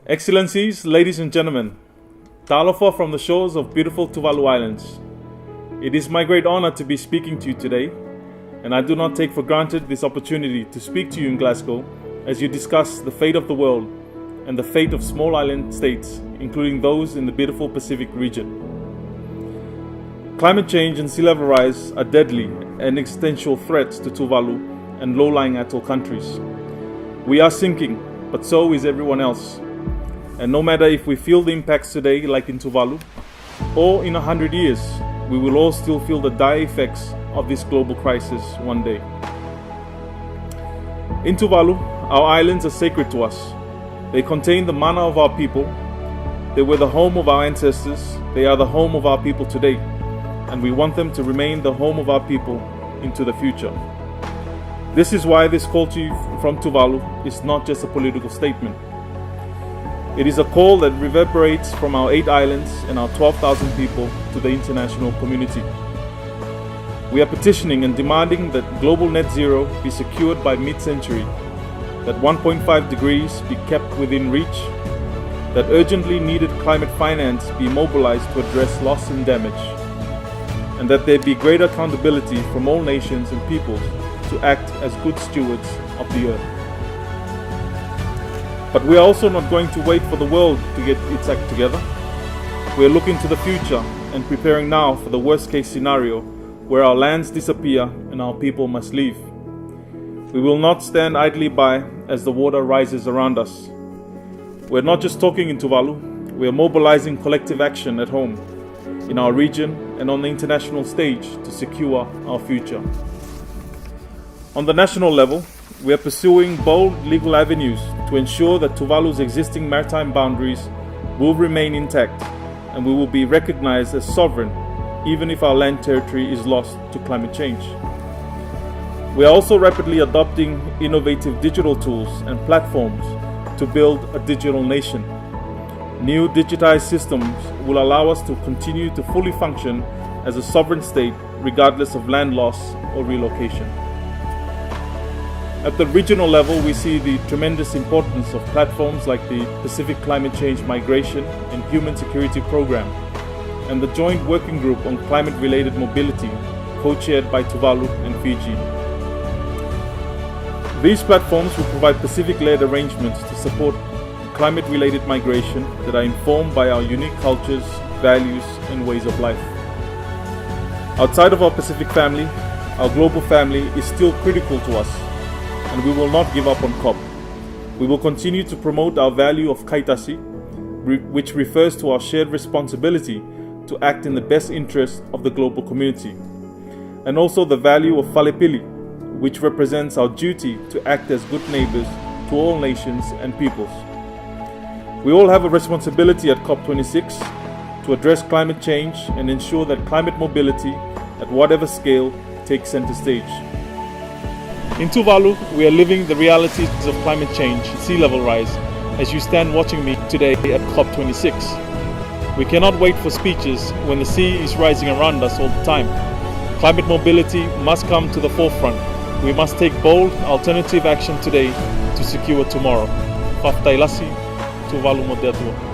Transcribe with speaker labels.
Speaker 1: Excellencies, ladies and gentlemen, Talofa from the shores of beautiful Tuvalu Islands. It is my great honor to be speaking to you today, and I do not take for granted this opportunity to speak to you in Glasgow as you discuss the fate of the world and the fate of small island states, including those in the beautiful Pacific region. Climate change and sea level rise are deadly and existential threats to Tuvalu and low-lying atoll countries. We are sinking, but so is everyone else. And no matter if we feel the impacts today, like in Tuvalu, or in 100 years, we will all still feel the dire effects of this global crisis one day. In Tuvalu, our islands are sacred to us. They contain the mana of our people. They were the home of our ancestors. They are the home of our people today. And we want them to remain the home of our people into the future. This is why this call to you from Tuvalu is not just a political statement. It is a call that reverberates from our 8 islands and our 12,000 people to the international community. We are petitioning and demanding that global net zero be secured by mid-century, that 1.5 degrees be kept within reach, that urgently needed climate finance be mobilized to address loss and damage, and that there be greater accountability from all nations and peoples to act as good stewards of the earth. But we are also not going to wait for the world to get its act together. We are looking to the future and preparing now for the worst case scenario where our lands disappear and our people must leave. We will not stand idly by as the water rises around us. We're not just talking in Tuvalu, we are mobilizing collective action at home, in our region and on the international stage to secure our future. On the national level, we are pursuing bold legal avenues to ensure that Tuvalu's existing maritime boundaries will remain intact and we will be recognized as sovereign even if our land territory is lost to climate change. We are also rapidly adopting innovative digital tools and platforms to build a digital nation. New digitized systems will allow us to continue to fully function as a sovereign state regardless of land loss or relocation. At the regional level, we see the tremendous importance of platforms like the Pacific Climate Change Migration and Human Security Program and the Joint Working Group on Climate-Related Mobility, co-chaired by Tuvalu and Fiji. These platforms will provide Pacific-led arrangements to support climate-related migration that are informed by our unique cultures, values, and ways of life. Outside of our Pacific family, our global family is still critical to us, and we will not give up on COP. We will continue to promote our value of kaitasi, which refers to our shared responsibility to act in the best interest of the global community, and also the value of falepili, which represents our duty to act as good neighbors to all nations and peoples. We all have a responsibility at COP26 to address climate change and ensure that climate mobility, at whatever scale, takes center stage. In Tuvalu, we are living the realities of climate change and sea level rise as you stand watching me today at COP26. We cannot wait for speeches when the sea is rising around us all the time. Climate mobility must come to the forefront. We must take bold, alternative action today to secure tomorrow. Tuvalu Moderno.